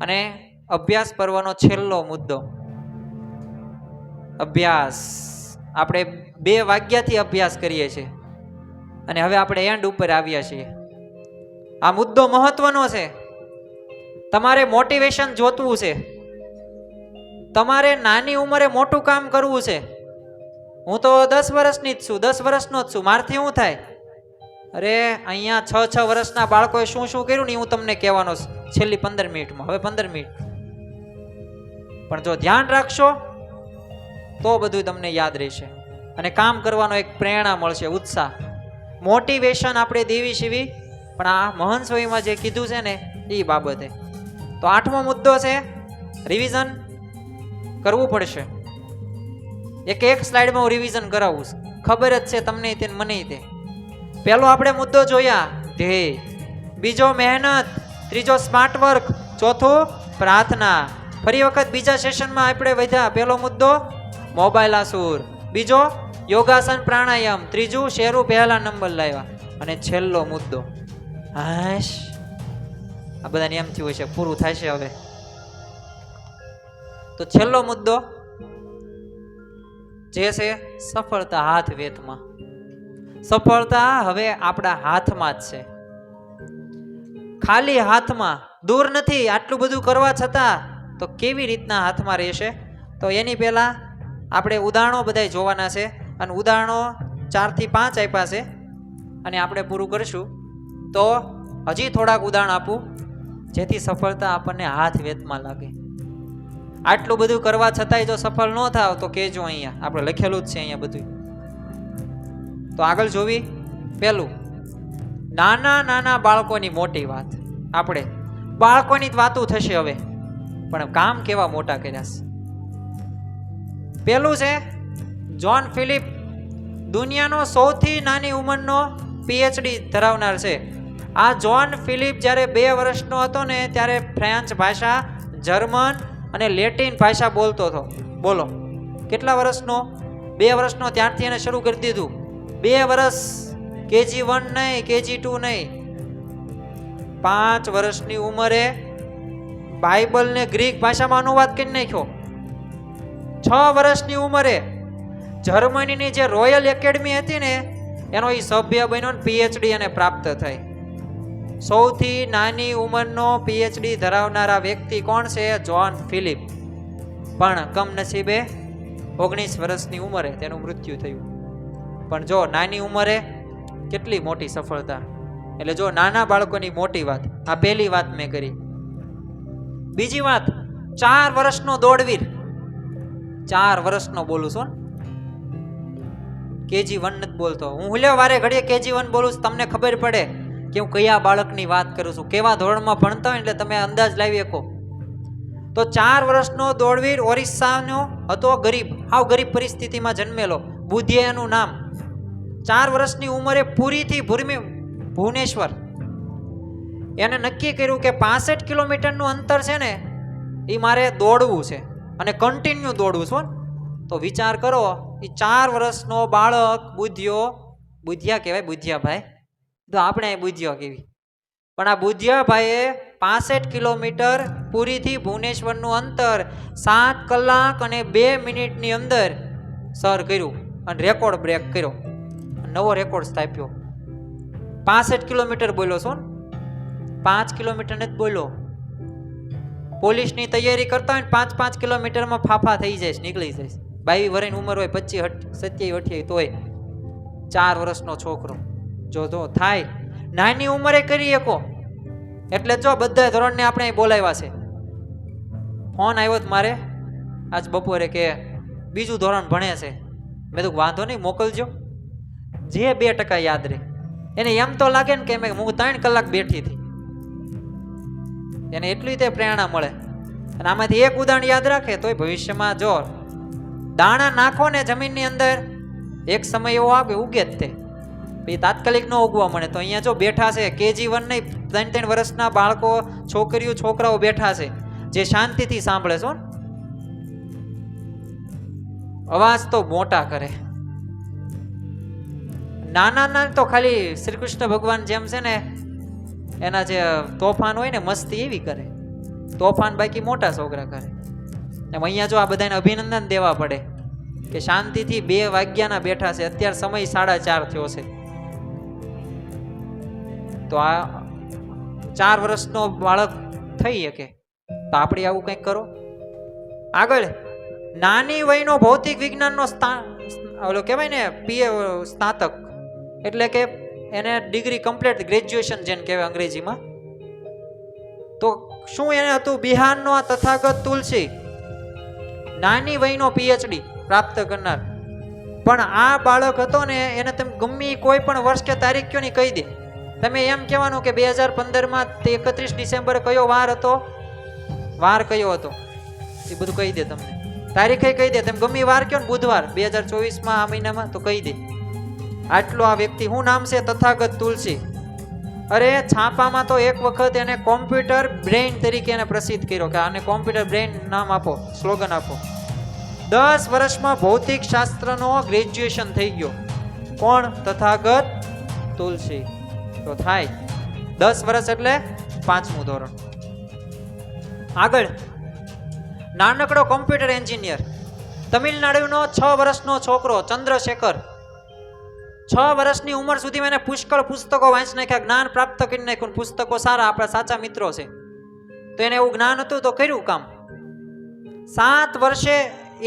અને અભ્યાસ પર્વનો છેલ્લો મુદ્દો અભ્યાસ. આપણે 2 વાગ્યાથી અભ્યાસ કરીએ છીએ અને હવે આપણે એન્ડ ઉપર આવ્યા છીએ. આ મુદ્દો મહત્વનો છે. તમારે મોટિવેશન જોતવું છે, તમારે નાની ઉંમરે મોટું કામ કરવું છે. હું તો 10 વર્ષની જ છું, 10 વર્ષનો જ છું, મારથી શું થાય? અરે અહીંયા 6 વર્ષના બાળકોએ શું શું કર્યું ને હું તમને કહેવાનો છેલ્લી 15 મિનિટમાં. હવે 15 મિનિટ પણ જો ધ્યાન રાખશો તો બધું તમને યાદ રહેશે અને કામ કરવાનો એક પ્રેરણા મળશે, ઉત્સાહ. મોટિવેશન આપણે દેવી શીવી, પણ આ મહંત સ્વામીમાં જે કીધું છે ને એ બાબતે. તો 8મો મુદ્દો છે રિવિઝન કરવું પડશે. એક સ્લાઇડમાં હું રિવિઝન કરાવું છું, ખબર જ છે તમને તે મને તે. પહેલો આપણે મુદ્દો જોયા ધ્યેય, બીજો મહેનત, ત્રીજો સ્માર્ટ વર્ક, ચોથું પ્રાર્થના. ફરી વખત બીજા સેશનમાં આપણે વધ્યા. પહેલો મુદ્દો મોબાઈલ આસુર, બીજો યોગાસન પ્રાણાયામ, ત્રીજું શેરું પહેલા નંબર લાવ્યા અને છેલ્લો મુદ્દો હાશ. આ બધાને એમ થયું છે પૂરું થશે હવે. તો છેલ્લો મુદ્દો જે છે સફળતા હાથ વેતમાં. સફળતા હવે આપણા હાથમાં જ છે, ખાલી હાથમાં, દૂર નથી. આટલું બધું કરવા છતાં તો કેવી રીતના હાથમાં રહેશે? તો એની પહેલા આપણે ઉદાહરણો બધા જોવાના છે અને ઉદાહરણો 4 થી 5 આપ્યા છે અને આપણે પૂરું કરશું. તો હજી થોડાક ઉદાહરણ આપું જેથી સફળતા આપણને હાથ વેતમાં લાગે. આટલું બધું કરવા છતાંય જો સફળ ન થાવ તો કહેજો, અહીંયા આપણે લખેલું જ છે અહીંયા બધું. તો આગળ જોવી. પહેલું, નાના નાના બાળકોની મોટી વાત. આપણે બાળકોની જ વાતો થશે હવે, પણ કામ કેવા મોટા કર્યા છે. પહેલું છે જ્હોન ફિલિપ, દુનિયાનો સૌથી નાની ઉંમરનો PhD ધરાવનાર છે. આ જ્હોન ફિલિપ જ્યારે 2 વર્ષનો હતો ને ત્યારે ફ્રેન્ચ ભાષા, જર્મન અને લેટિન ભાષા બોલતો હતો. બોલો કેટલા વર્ષનો? 2 વર્ષનો. ત્યારથી એને શરૂ કરી દીધું. 2 વર્ષ, KG1 નહીં, KG2 નહીં. 5 વર્ષની ઉંમરે બાઇબલને ગ્રીક ભાષામાં અનુવાદ કરી નાખ્યો. 6 વર્ષની ઉંમરે જર્મનીની જે રોયલ એકેડમી હતી ને એનો એ સભ્ય બન્યો, PhD એને પ્રાપ્ત થઈ. સૌથી નાની ઉંમરનો PhD ધરાવનારા વ્યક્તિ કોણ છે? John Philip. પણ કમનસીબે 19 વર્ષની ઉંમરે તેનું મૃત્યુ થયું. પણ જો નાની ઉંમરે કેટલી મોટી સફળતા. એટલે જો નાના બાળકોની મોટી વાત. આ પહેલી વાત મેં કરી. બીજી વાત, 4 વર્ષનો દોડવીર. 4 વર્ષનો બોલું છું, KG1 નથી બોલતો હું. હુલ્યો વારે ઘડીએ KG1 બોલું છું, તમને ખબર પડે કે હું કયા બાળકની વાત કરું છું, કેવા ધોરણમાં ભણતા હોય એટલે તમે અંદાજ લાવી શકો. તો 4 વર્ષનો દોડવીર ઓરિસ્સાનો હતો, ગરીબ, હાવ ગરીબ પરિસ્થિતિમાં જન્મેલો. બુધિયાનું નામ. 4 વર્ષની ઉંમરે પુરીથી ભુવનેશ્વર એને નક્કી કર્યું કે 65 કિલોમીટરનું અંતર છે ને એ મારે દોડવું છે અને કન્ટિન્યુ દોડવું છું. તો વિચાર કરો, એ 4 વર્ષનો બાળક બુધિયા કહેવાય, બુધિયાભાઈ. તો આપણે બુધિયા કેવી, પણ આ બુધિયાભાઈએ 65 કિલોમીટર પુરીથી ભુવનેશ્વરનું અંતર 7 કલાક અને 2 મિનિટની અંદર સર કર્યું અને રેકોર્ડ બ્રેક કર્યો. નવો રેકોર્ડ સ્થાપ્યો. 65 કિલોમીટર બોલ્યો છો, 5 કિલોમીટર નથી બોલ્યો. પોલીસની તૈયારી કરતા હોય 5 કિલોમીટરમાં ફાફા થઈ જાય, નીકળી જાય. 22 વર્ષની ઉંમર હોય, 25, 27, 28, તોય 4 વર્ષનો છોકરો જો થાય. નાની ઉંમરે કરી શકો. એટલે જો બધા ધોરણને આપણે બોલાવ્યા છે. ફોન આવ્યો જ મારે આજ બપોરે કે બીજું ધોરણ ભણે છે. મેં તો વાંધો નહીં, મોકલજો. જે 2% યાદ રહે એને એમ તો લાગે ને કે હું 3 કલાક બેઠી હતી, એને એટલી તે પ્રેરણા મળે. અને આમાંથી એક ઉદાહરણ યાદ રાખે તોય ભવિષ્યમાં જો દાણા નાખો ને જમીનની અંદર, એક સમય એવો આવે ઉગે જ તે, એ તાત્કાલિક ન ઉગવા મળે. તો અહીંયા જો બેઠા છે KG1 નહીં, 3 વર્ષના બાળકો, છોકરીઓ, છોકરાઓ બેઠા છે જે શાંતિથી સાંભળે છો. અવાજ તો મોટા કરે. નાના તો ખાલી શ્રી કૃષ્ણ ભગવાન જેમ છે ને એના જે તોફાન હોય ને મસ્તી એવી કરે. તોફાન બાકી મોટા છોકરા કરે. એમ અહીંયા જો આ બધાને અભિનંદન દેવા પડે કે શાંતિથી 2 વાગ્યાના બેઠા છે, અત્યારે સમય 4:30 થયો છે. તો આ 4 વર્ષનો બાળક થઈ શકે તો આપણે આવું કંઈક કરો. આગળ નાની વયનો ભૌતિક વિજ્ઞાનનો ઓલો કહેવાય ને સ્નાતક, એટલે કે એને ડિગ્રી કમ્પ્લીટ, ગ્રેજ્યુએશન જેને કહેવાય અંગ્રેજીમાં. તો શું એને હતું? બિહારનો આ તથાગત તુલસી નાની વયનો PhD પ્રાપ્ત કરનાર. પણ આ બાળક હતો ને, એને તમે ગમે કોઈ પણ વર્ષ કે તારીખ કયો ની કહી દે. તમે એમ કહેવાનું કે 2015માં 31 ડિસેમ્બર કયો વાર હતો, વાર કયો હતો, એ બધું કહી દે તમને. તારીખે કહી દે, તમે ગમે વાર કયો ને, બુધવાર 2024માં આ મહિનામાં, તો કહી દે. આટલો આ વ્યક્તિ, શું નામ છે? તથાગત તુલસી. અરે છાપામાં તો એક વખત એને કોમ્પ્યુટર બ્રેઇન તરીકે એને પ્રસિદ્ધ કર્યો કે આને કોમ્પ્યુટર બ્રેઇન નામ આપો, સ્લોગન આપો. 10 વર્ષમાં ભૌતિક શાસ્ત્રનો ગ્રેજ્યુએશન થઈ ગયો. કોણ? તથાગત તુલસી. તો થાય 10 વર્ષ એટલે 5મું ધોરણ. આગળ નાનકડો કોમ્પ્યુટર એન્જિનિયર, તમિલનાડુનો 6 વર્ષનો છોકરો ચંદ્રશેખર. 6 વર્ષની ઉંમર સુધી મેં પુષ્કળ પુસ્તકો વાંચી નાખ્યા, જ્ઞાન પ્રાપ્ત કરી નાખ્યું. પુસ્તકો સારા, આપણા સાચા મિત્રો છે. તો એને એવું જ્ઞાન હતું તો કર્યું કામ. 7 વર્ષે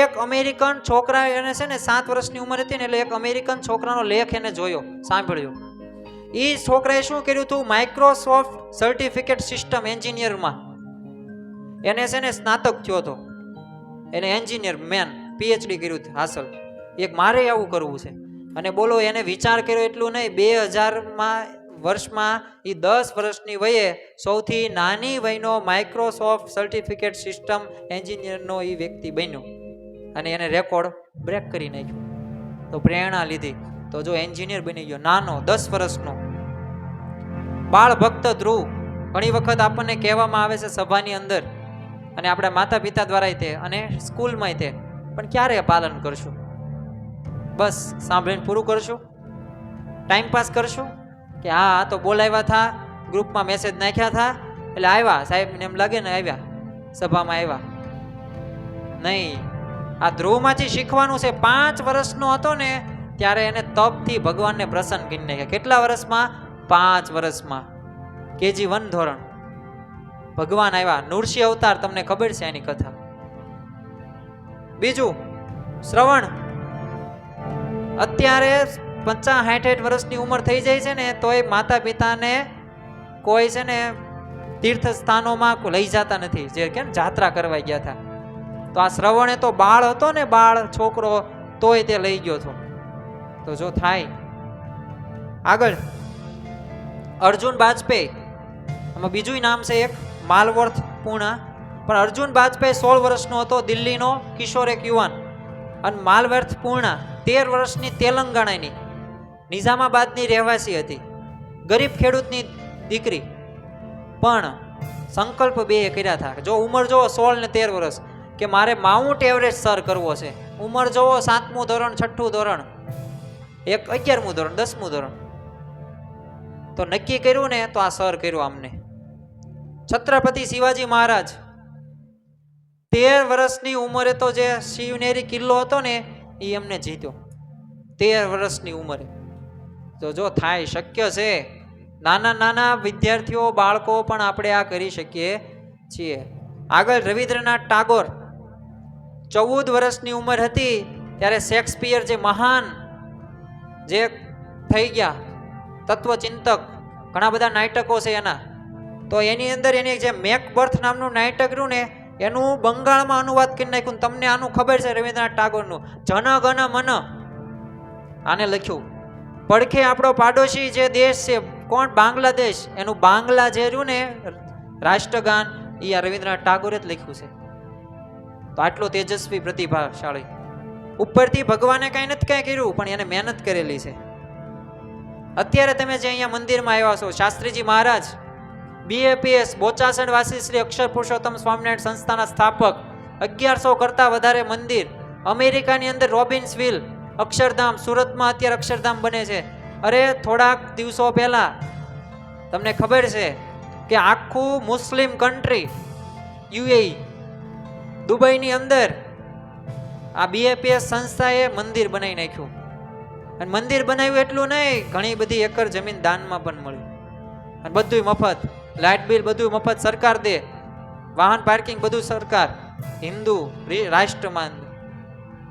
એક અમેરિકન છોકરા, એને છે ને 7 વર્ષની ઉંમર હતી ને એટલે એક અમેરિકન છોકરાનો લેખ એને જોયો, સાંભળ્યો. એ છોકરાએ શું કર્યું હતું? માઇક્રોસોફ્ટ સર્ટિફિકેટ સિસ્ટમ એન્જિનિયરમાં એને છે ને સ્નાતક થયો હતો. એને એન્જિનિયર મેન PhD કર્યું હાસલ. એક મારે આવું કરવું છે. અને બોલો, એને વિચાર કર્યો એટલું નહીં, 2000માં વર્ષમાં એ 10 વર્ષની વયે સૌથી નાની વયનો માઇક્રોસોફ્ટ સર્ટિફિકેટ સિસ્ટમ એન્જિનિયરનો એ વ્યક્તિ બન્યો અને એને રેકોર્ડ બ્રેક કરી નાખ્યો. તો પ્રેરણા લીધી, તો જો એન્જિનિયર બની ગયો, નાનો 10 વર્ષનો. બાળ ભક્ત ધ્રુવ, ઘણી વખત આપણને કહેવામાં આવે છે સભાની અંદર અને આપણા માતા પિતા દ્વારા તે અને સ્કૂલમાં તે, પણ ક્યારે પાલન કરશું? બસ સાંભળીને પૂરું કરશું, ટાઈમ પાસ કરશું કે હા તો બોલાવ્યા થા, ગ્રુપમાં મેસેજ નાખ્યા થા એટલે આવ્યા, સાહેબને એમ લાગે ને આવ્યા, સભામાં આવ્યા. નહીં, આ ધ્રુવમાંથી શીખવાનું છે. 5 વર્ષનો હતો ને ત્યારે એને તપથી ભગવાનને પ્રસન્ન કરી નાખ્યા. કેટલા વર્ષમાં? 5 વર્ષમાં. KG1 ધોરણ. ભગવાન આવ્યા, નૃસિંહ અવતાર, તમને ખબર છે એની કથા. બીજું શ્રવણ, અત્યારે 50-60 વર્ષની ઉંમર થઈ જાય છે ને તોય માતા પિતાને કોઈ છે ને તીર્થ સ્થાનોમાં લઈ જતા નથી, જે કે જાત્રા કરવા ગયા હતા. તો આ શ્રવણે તો બાળ હતો ને, બાળ છોકરો, તોય તે લઈ ગયો હતો. તો જો થાય. આગળ અર્જુન બાજપેયી, આમાં બીજું નામ છે એક માલવર્થ પૂર્ણા. પણ અર્જુન બાજપેયી 16 વર્ષનો હતો, દિલ્હીનો કિશોર એક યુવાન. અને માલવર્થ પૂર્ણા 13 વર્ષની તેલંગાણાની નિઝામાબાદની રહેવાસી હતી, ગરીબ ખેડૂતની દીકરી. પણ સંકલ્પ 2 કર્યા હતા. જો ઉંમર જોવો 16 ને 13 વર્ષ, કે મારે માઉન્ટ એવરેસ્ટ સર કરવો છે. ઉંમર જોવો 7મું ધોરણ, 6ઠું ધોરણ, એક 11મું ધોરણ, 10મું ધોરણ. તો નક્કી કર્યું ને તો આ સર કર્યું આમને. છત્રપતિ શિવાજી મહારાજ 13 વર્ષની ઉંમરે તો જે શિવનેરી કિલ્લો હતો ને એ એમને જીત્યો, 13 વર્ષની ઉંમરે. તો જો થાય, શક્ય છે. નાના નાના વિદ્યાર્થીઓ, બાળકો પણ આપણે આ કરી શકીએ છીએ. આગળ રવિન્દ્રનાથ ટાગોર 14 વર્ષની ઉંમર હતી ત્યારે શેક્સપિયર, જે મહાન જે થઈ ગયા તત્વચિંતક, ઘણા બધા નાટકો છે એના, તો એની અંદર એની જે મેકબર્થ નામનું નાટક રહ્યું ને એનું બંગાળમાં અનુવાદ કરી નાખ્યું. તમને આનું ખબર છે? રવિન્દ્રનાથ ટાગોરનું જન ગણ મન આને લખ્યું. પડખે આપણો પાડોશી જે દેશ છે, કોણ? બાંગ્લાદેશ. એનું બાંગ્લા જે રહ્યું ને રાષ્ટ્રગાન, એ આ રવિન્દ્રનાથ ટાગોરે જ લખ્યું છે. તો આટલો તેજસ્વી, પ્રતિભાશાળી. ઉપરથી ભગવાને કાંઈ નથી કાંઈ કર્યું, પણ એને મહેનત કરેલી છે. અત્યારે તમે જે અહીંયા મંદિરમાં આવ્યા છો, શાસ્ત્રીજી મહારાજ BAPS બોચાસણ વાસી શ્રી અક્ષર પુરુષોત્તમ સ્વામિનારાયણ સંસ્થાના સ્થાપક, 1100 કરતા વધારે મંદિર. અમેરિકાની અંદર રોબિન્સવિલ અક્ષરધામ, સુરતમાં અત્યારે અક્ષરધામ બને છે. અરે થોડાક દિવસો પહેલા તમને ખબર છે કે આખું મુસ્લિમ કન્ટ્રી યુએઈ દુબઈની અંદર આ BAPS સંસ્થાએ મંદિર બનાવી નાખ્યું. અને મંદિર બનાવ્યું એટલું નહીં, ઘણી બધી એકર જમીન દાનમાં પણ મળ્યું. અને બધું મફત, લાઇટ બિલ બધું મફત સરકાર દે, વાહન પાર્કિંગ બધું સરકાર. હિન્દુ રાષ્ટ્રમાં,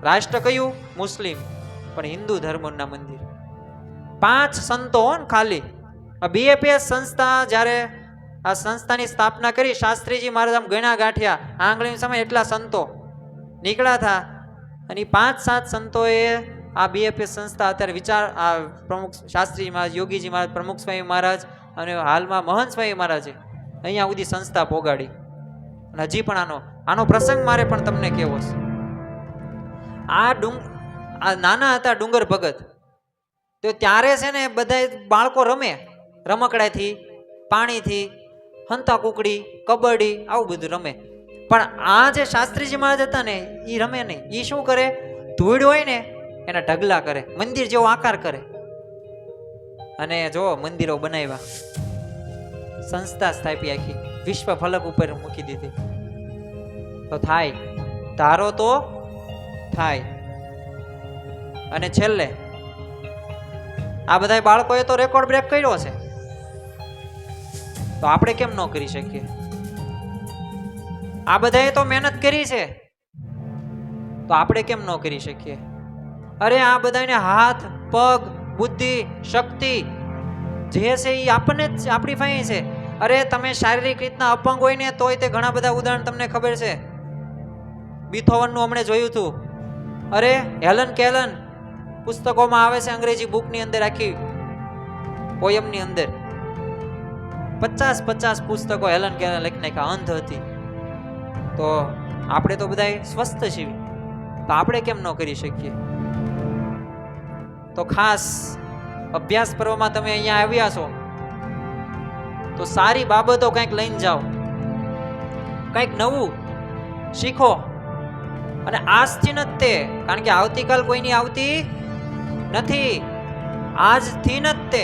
રાષ્ટ્ર કયું? મુસ્લિમ, પણ હિન્દુ ધર્મના મંદિર. 5 સંતો ખાલી. આ BAPS સંસ્થા જ્યારે આ સંસ્થાની સ્થાપના કરી, શાસ્ત્રીજી મહારાજ આમ ગણ્યા ગાંઠ્યા, આંગળીની સામે એટલા સંતો નીકળ્યા હતા. અને 5-7 સંતોએ આ BAPS સંસ્થા અત્યારે વિચાર, આ પ્રમુખ શાસ્ત્રીજી મહારાજ, યોગીજી મહારાજ, પ્રમુખ સ્વામી મહારાજ અને હાલમાં મહંત સ્વામી મહારાજે અહીંયા સુધી સંસ્થા પોગાડી. અને હજી પણ આનો પ્રસંગ મારે પણ તમને કહેવો છે. આ નાના હતા ડુંગર ભગત, તો ત્યારે છે ને બધા બાળકો રમે રમકડાથી, પાણીથી, હંતા કુકડી, કબડ્ડી, આવું બધું રમે. પણ આ જે શાસ્ત્રીજી મહારાજ હતા ને, એ રમે નહીં. એ શું કરે? ધૂળ હોય ને એના ઢગલા કરે, મંદિર જેવો આકાર કરે. અને જો મંદિરો બનાવ્યા, સંસ્થા સ્થાપી, આખી વિશ્વ ફલક ઉપર મૂકી દીધી. તો થાય, ધારો તો થાય. અને છેલ્લે આ બધા બાળકોએ તો રેકોર્ડ બ્રેક કર્યો છે, તો આપણે કેમ ન કરી શકીએ? આ બધાએ તો મહેનત કરી છે, તો આપણે કેમ ન કરી શકીએ? અરે આ બધાને હાથ, પગ, બુદ્ધિ, શક્તિ જે છે એ આપણને જ, આપણી પાસે છે. અરે તમે શારીરિક રીતના અપંગ હોય ને તોય તે ઘણા બધા ઉદાહરણ તમને ખબર છે. બીથોવનનું હમણે જોયું હતું. અરે હેલન કેલન પુસ્તકોમાં આવે છે, અંગ્રેજી બુકની અંદર, આખી પોયમની અંદર 50 પુસ્તકો હેલન કેલન લખી નાખ્યા. અંધ હતી. તો આપણે તો બધા સ્વસ્થ છીએ, તો આપણે કેમ ન કરી શકીએ? તો ખાસ અભ્યાસ પર્વમાં તમે અહીંયા આવ્યા છો, તો સારી બાબતો કંઈક લઈને જાઓ, કંઈક નવું શીખો. અને આજથી જ તે, કારણ કે આવતીકાલ કોઈની આવતી નથી. આજથી જ તે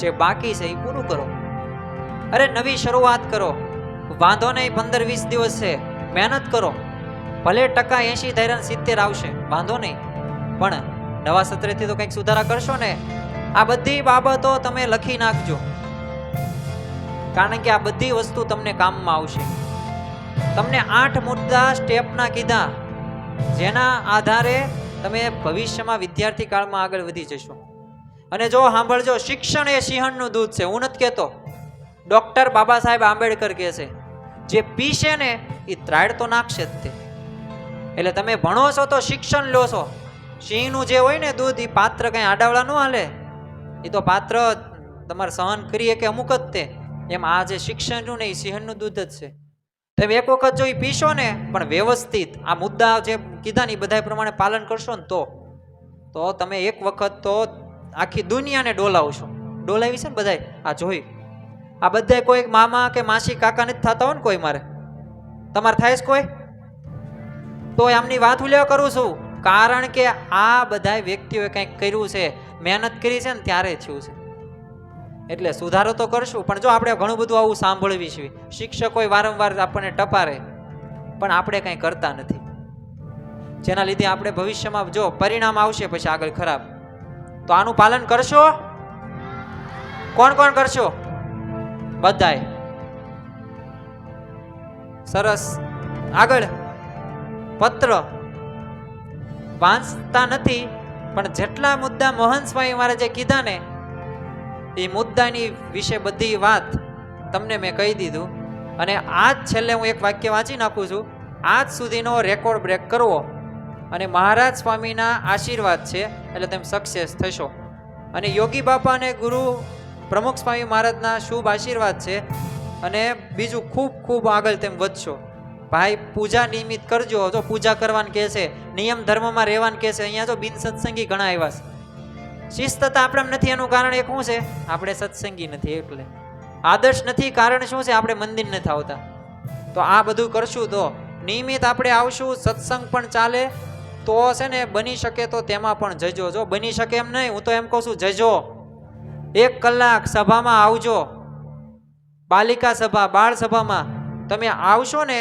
જે બાકી છે એ પૂરું કરો. અરે નવી શરૂઆત કરો. વાંધો નહીં, 15-20 દિવસ છે, મહેનત કરો. ભલે ટકા 80 ધાર્યા 70 આવશે, વાંધો નહીં, પણ નવા સત્રથી તો કંઈક સુધારા કરશો ને. આ બધી બાબતો તમે લખી નાખજો, કારણ કે આ બધી વસ્તુ તમને કામમાં આવશે. તમને 8 મુદ્દા સ્ટેપના કીધા, જેના આધારે તમે ભવિષ્યમાં વિદ્યાર્થી કાળમાં આગળ વધી જશો. અને જો સાંભળજો, શિક્ષણ એ સિંહણનું દૂધ છે. હું નથી કહેતો, ડોક્ટર બાબા સાહેબ આંબેડકર કહે છે, જે પીશે ને એ ત્રાડ તો નાખશે જ તે. એટલે તમે ભણો છો તો શિક્ષણ લો છો. સિંહનું જે હોય ને દૂધ, એ પાત્ર કઈ આડાવડા ન હાલે, એ તો પાત્ર તમારે સહન કરીએ કે અમુક જ તે. એમ આ જે શિક્ષણનું ને એ સિંહણનું દૂધ જ છે. તમે એક વખત જો એ પીશો ને, પણ વ્યવસ્થિત આ મુદ્દા જે કીધા ને એ બધા પ્રમાણે પાલન કરશો ને, તો તમે એક વખત તો આખી દુનિયાને ડોલાવશો. ડોલાવી છે ને બધા આ જોઈ. આ બધા કોઈ મામા કે માસી કાકા નથી થતા હોય ને કોઈ, મારે તમારે થાય છે કોઈ? તો એમની વાત ઉલ્લેખ કરું છું, કારણ કે આ બધા વ્યક્તિઓએ કંઈક કર્યું છે, મહેનત કરી છે ને, ત્યારે થયું છે. એટલે સુધારો તો કરશું. પણ જો આપણે ઘણું બધું આવું સાંભળવી છે, શિક્ષકો વારંવાર આપણને ટપારે, પણ આપણે કંઈ કરતા નથી, જેના લીધે આપણે ભવિષ્યમાં જો પરિણામ આવશે પછી આગળ ખરાબ. તો આનું પાલન કરશો? કોણ કોણ કરશો? બધાય. સરસ. આગળ પત્ર વાંચતા નથી, પણ જેટલા મુદ્દા મહંત સ્વામી મહારાજે કીધા ને, એ મુદ્દાની વિશે બધી વાત તમને મેં કહી દીધું. અને આજ છેલ્લે હું એક વાક્ય વાંચી નાખું છું. આજ સુધીનો રેકોર્ડ બ્રેક કરવો અને મહારાજ સ્વામીના આશીર્વાદ છે, એટલે તમે સક્સેસ થશો. અને યોગી બાપા અને ગુરુ પ્રમુખ સ્વામી મહારાજના શુભ આશીર્વાદ છે. અને બીજું ખૂબ ખૂબ આગળ તેમ વધશો. ભાઈ પૂજા નિયમિત કરજો. જો પૂજા કરવાનું કહે છે, નિયમ ધર્મમાં રહેવાનું કહે છે. અહીંયા જો બિન સત્સંગી ઘણા આવ્યા છે. શિસ્તતા આપણે નથી, એનું કારણ એક શું છે? આપણે સત્સંગી નથી. એટલે આદર્શ નથી, કારણ શું છે? આપણે મંદિર નથી આવતા. તો આ બધું કરશું તો નિયમિત આપણે આવશું. સત્સંગ પણ ચાલે તો છે ને, બની શકે તો તેમાં પણ જજો. જો બની શકે એમ નહીં, હું તો એમ કહું છું જજો. 1 કલાક સભામાં આવજો. બાલિકા સભા, બાળ સભામાં તમે આવશો ને,